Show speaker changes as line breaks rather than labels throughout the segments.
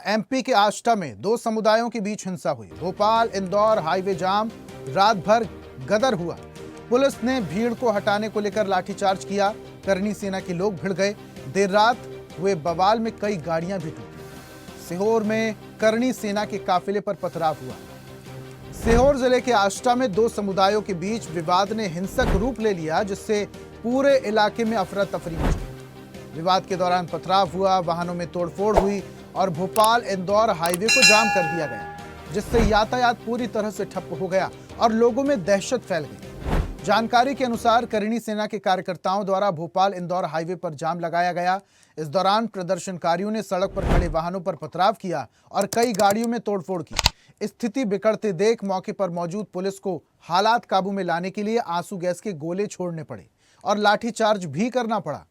MP के आष्टा में दो समुदायों के बीच हिंसा हुई। भोपाल इंदौर हाईवे जाम, रात भर गदर हुआ। पुलिस ने भीड़ को हटाने को लेकर लाठीचार्ज किया। करनी सेना के लोग भिड़ गए। देर रात हुए बवाल में कई गाड़ियां भी टूटी। सीहोर में करनी सेना के काफिले पर पथराव हुआ। सीहोर जिले के आष्टा में दो समुदायों के बीच विवाद ने हिंसक रूप ले लिया, जिससे पूरे इलाके में अफरा तफरी मच गई। विवाद के दौरान पथराव हुआ, वाहनों में तोड़फोड़ हुई और भोपाल इंदौर हाईवे को जाम कर दिया गया, जिससे यातायात पूरी तरह से ठप हो गया और लोगों में दहशत फैल गई। जानकारी के अनुसार करनी सेना के कार्यकर्ताओं द्वारा भोपाल इंदौर हाईवे पर जाम लगाया गया। इस दौरान प्रदर्शनकारियों ने सड़क पर खड़े वाहनों पर पथराव किया और कई गाड़ियों में तोड़फोड़ की। स्थिति बिगड़ते देख मौके पर मौजूद पुलिस को हालात काबू में लाने के लिए आंसू गैस के गोले छोड़ने पड़े और लाठीचार्ज भी करना पड़ा।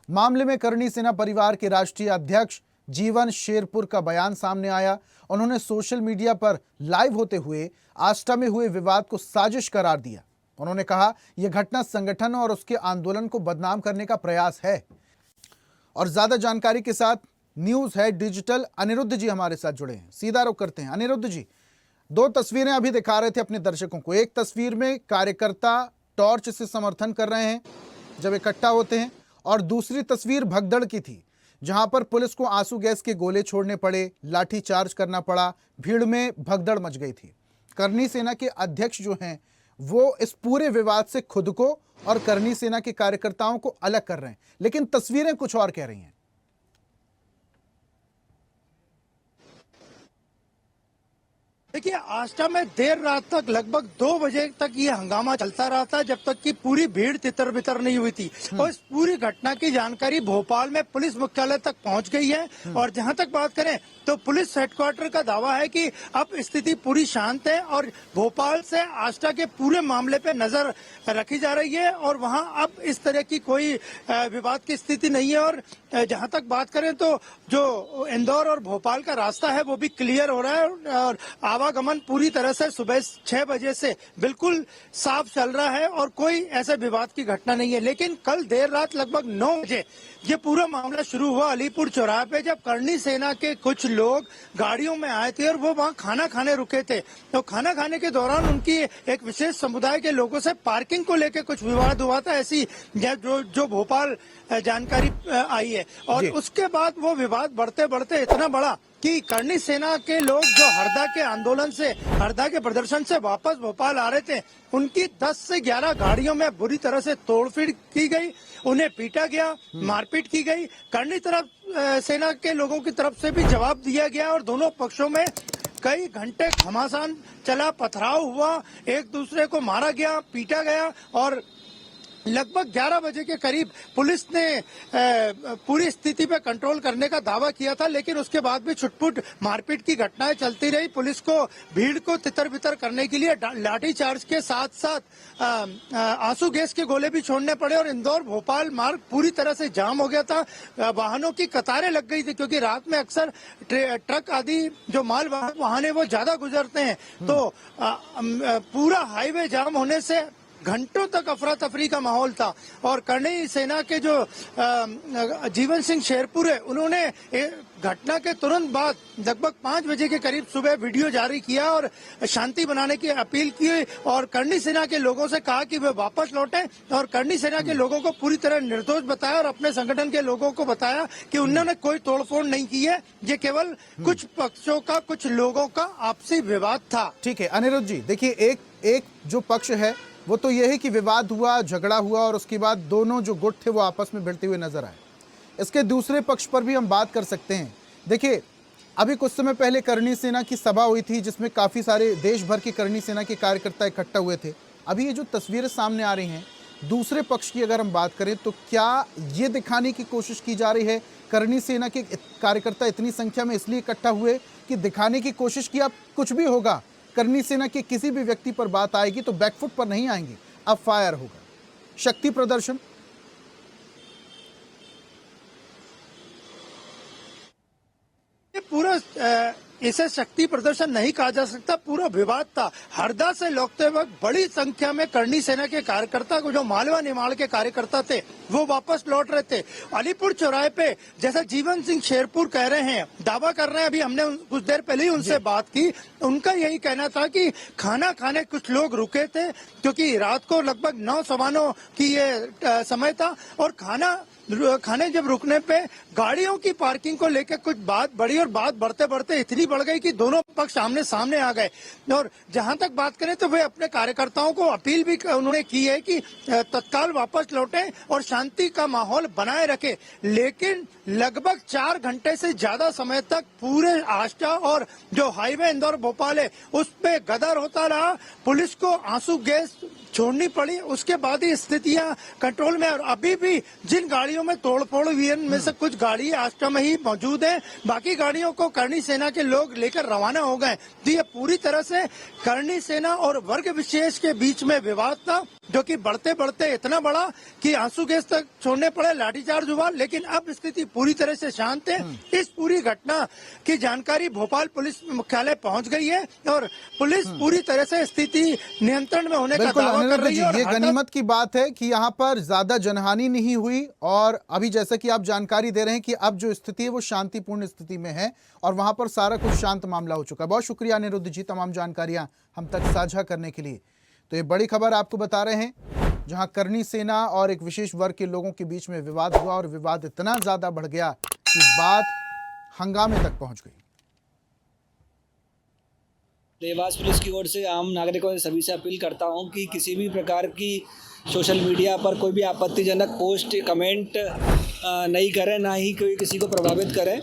मामले में करनी सेना परिवार के राष्ट्रीय अध्यक्ष जीवन शेरपुर का बयान सामने आया। उन्होंने सोशल मीडिया पर लाइव होते हुए आष्टा में हुए विवाद को साजिश करार दिया। उन्होंने कहा, यह घटना संगठन और उसके आंदोलन को बदनाम करने का प्रयास है। और ज्यादा जानकारी के साथ न्यूज है डिजिटल अनिरुद्ध जी हमारे साथ जुड़े हैं। सीधा रुख करते हैं। अनिरुद्ध जी, दो तस्वीरें अभी दिखा रहे थे अपने दर्शकों को। एक तस्वीर में कार्यकर्ता टॉर्च से समर्थन कर रहे हैं जब इकट्ठा होते हैं, और दूसरी तस्वीर भगदड़ की थी, जहां पर पुलिस को आंसू गैस के गोले छोड़ने पड़े, लाठी चार्ज करना पड़ा, भीड़ में भगदड़ मच गई थी। करनी सेना के अध्यक्ष जो हैं वो इस पूरे विवाद से खुद को और करनी सेना के कार्यकर्ताओं को अलग कर रहे हैं, लेकिन तस्वीरें कुछ और कह रही हैं।
देखिए, आष्टा में देर रात तक लगभग 2 बजे तक ये हंगामा चलता रहा था, जब तक कि पूरी भीड़ तितर बितर नहीं हुई थी। और इस पूरी घटना की जानकारी भोपाल में पुलिस मुख्यालय तक पहुंच गई है। और जहां तक बात करें तो पुलिस हेडक्वार्टर का दावा है कि अब स्थिति पूरी शांत है और भोपाल से आष्टा के पूरे मामले पे नजर रखी जा रही है और वहां अब इस तरह की कोई विवाद की स्थिति नहीं है। और जहां तक बात करें तो जो इंदौर और भोपाल का रास्ता है वो भी क्लियर हो रहा है और आवागमन पूरी तरह से सुबह 6 बजे से बिल्कुल साफ चल रहा है और कोई ऐसे विवाद की घटना नहीं है। लेकिन कल देर रात लगभग 9 बजे ये पूरा मामला शुरू हुआ अलीपुर चौराहे पे, जब करनी सेना के कुछ लोग गाड़ियों में आए थे और वो वहाँ खाना खाने रुके थे। तो खाना खाने के दौरान उनकी एक विशेष समुदाय के लोगों से पार्किंग को लेकर कुछ विवाद हुआ था, ऐसी जो भोपाल जानकारी आई है। और उसके बाद वो विवाद बढ़ते बढ़ते इतना बड़ा कि करनी सेना के लोग जो हरदा के आंदोलन से, हरदा के प्रदर्शन से वापस भोपाल आ रहे थे, उनकी 10 से 11 गाड़ियों में बुरी तरह से तोड़फोड़ की गई, उन्हें पीटा गया, मारपीट की गई। करनी तरफ सेना के लोगों की तरफ से भी जवाब दिया गया और दोनों पक्षों में कई घंटे घमासान चला, पथराव हुआ, एक दूसरे को मारा गया, पीटा गया। और लगभग 11 बजे के करीब पुलिस ने पूरी स्थिति पे कंट्रोल करने का दावा किया था, लेकिन उसके बाद भी छुटपुट मारपीट की घटनाएं चलती रही। पुलिस को भीड़ को तितर बितर करने के लिए लाठीचार्ज के साथ साथ आंसू गैस के गोले भी छोड़ने पड़े और इंदौर भोपाल मार्ग पूरी तरह से जाम हो गया था। वाहनों की कतारें लग गई थी, क्योंकि रात में अक्सर ट्रक आदि जो माल वाहन है वो ज्यादा गुजरते हैं। तो पूरा हाईवे जाम होने से घंटों तक अफरा तफरी का माहौल था। और करनी सेना के जो जीवन सिंह शेरपुर है, उन्होंने घटना के तुरंत बाद लगभग 5 बजे के करीब सुबह वीडियो जारी किया और शांति बनाने की अपील की और करनी सेना के लोगों से कहा कि वे वापस लौटें। और करनी सेना के लोगों को पूरी तरह निर्दोष बताया और अपने संगठन के लोगों को बताया कि उन्होंने कोई तोड़फोड़ नहीं की है, ये केवल कुछ पक्षों का, कुछ लोगों का आपसी विवाद था।
ठीक है अनिरुद्ध जी, देखिए एक जो पक्ष है वो तो यह है कि विवाद हुआ, झगड़ा हुआ और उसके बाद दोनों जो गुट थे वो आपस में भिड़ते हुए नजर आए। इसके दूसरे पक्ष पर भी हम बात कर सकते हैं। देखिए, अभी कुछ समय पहले करनी सेना की सभा हुई थी, जिसमें काफ़ी सारे देश भर की करनी सेना के कार्यकर्ता इकट्ठा हुए थे। अभी ये जो तस्वीरें सामने आ रही हैं, दूसरे पक्ष की अगर हम बात करें तो क्या ये दिखाने की कोशिश की जा रही है करनी सेना के कार्यकर्ता इतनी संख्या में इसलिए इकट्ठा हुए कि दिखाने की कोशिश की अब कुछ भी होगा, करनी सेना के किसी भी व्यक्ति पर बात आएगी तो बैकफुट पर नहीं आएंगे, अब फायर होगा, शक्ति प्रदर्शन?
पूरा इसे शक्ति प्रदर्शन नहीं कहा जा सकता, पूरा विवाद था। हरदा से लौटते वक्त बड़ी संख्या में करनी सेना के कार्यकर्ता को, जो मालवा निमाड़ के कार्यकर्ता थे, वो वापस लौट रहे थे। अलीपुर चौराहे पे जैसा जीवन सिंह शेरपुर कह रहे हैं, दावा कर रहे हैं, अभी हमने कुछ देर पहले ही उनसे बात की, उनका यही कहना था कि खाना खाने कुछ लोग रुके थे, क्योंकि रात को लगभग 9-9:15 की ये समय था, और खाने जब रुकने पे गाड़ियों की पार्किंग को लेकर कुछ बात बढ़ी, और बात बढ़ते बढ़ते इतनी बढ़ गई कि दोनों पक्ष आमने सामने आ गए। और जहां तक बात करें तो वे अपने कार्यकर्ताओं को अपील भी उन्होंने की है कि तत्काल वापस लौटें और शांति का माहौल बनाए रखें। लेकिन लगभग 4 घंटे से ज्यादा समय तक पूरे आष्टा और जो हाईवे इंदौर भोपाल है उस पे गदर होता रहा। पुलिस को आंसू गैस छोड़नी पड़ी, उसके बाद ही स्थितियां कंट्रोल में। और अभी भी जिन गाड़ियों में तोड़फोड़ हुई है उनमें से कुछ गाड़ी आष्टा में ही मौजूद है, बाकी गाड़ियों को करनी सेना के लोग लेकर रवाना हो गए। तो ये पूरी तरह से करनी सेना और वर्ग विशेष के बीच में विवाद था, जो कि बढ़ते बढ़ते इतना बड़ा कि आंसू गैस तक छोड़ने पड़े, लाठीचार्ज हुआ। लेकिन अब स्थिति पूरी तरह से शांत है। इस पूरी घटना की जानकारी भोपाल पुलिस मुख्यालय पहुंच गई है और पुलिस पूरी तरह से स्थिति नियंत्रण में होने का दावा कर रही है।
ये गनीमत की बात है कि यहाँ पर ज्यादा जनहानि नहीं हुई, और अभी जैसे कि आप जानकारी दे रहे हैं कि अब जो स्थिति है वो शांतिपूर्ण स्थिति में है और वहां पर सारा कुछ शांत मामला हो चुका है। बहुत शुक्रिया अनिरुद्ध जी तमाम जानकारियां हम तक साझा करने के लिए। तो ये बड़ी खबर आपको बता रहे हैं, जहां करनी सेना और एक विशेष वर्ग के लोगों के बीच में विवाद हुआ और विवाद इतना ज्यादा बढ़ गया कि बात हंगामे तक पहुंच गई।
देवास पुलिस की ओर से आम नागरिकों से सभी से अपील करता हूं कि किसी भी प्रकार की सोशल मीडिया पर कोई भी आपत्तिजनक पोस्ट कमेंट नहीं करें, ना ही कोई किसी को प्रभावित करें।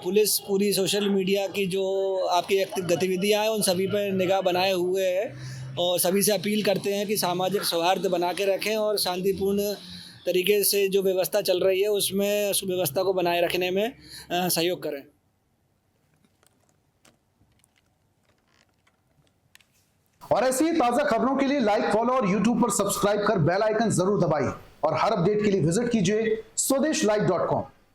पुलिस पूरी सोशल मीडिया की जो आपकी गतिविधियां हैं उन सभी पर निगाह बनाए हुए है और सभी से अपील करते हैं कि सामाजिक सौहार्द बना के रखें और शांतिपूर्ण तरीके से जो व्यवस्था चल रही है उसमें सुव्यवस्था को बनाए रखने में सहयोग करें।
और ऐसी ही ताजा खबरों के लिए लाइक, फॉलो और यूट्यूब पर सब्सक्राइब कर बेल आइकन जरूर दबाइए और हर अपडेट के लिए विजिट कीजिए स्वदेशलाइव.com।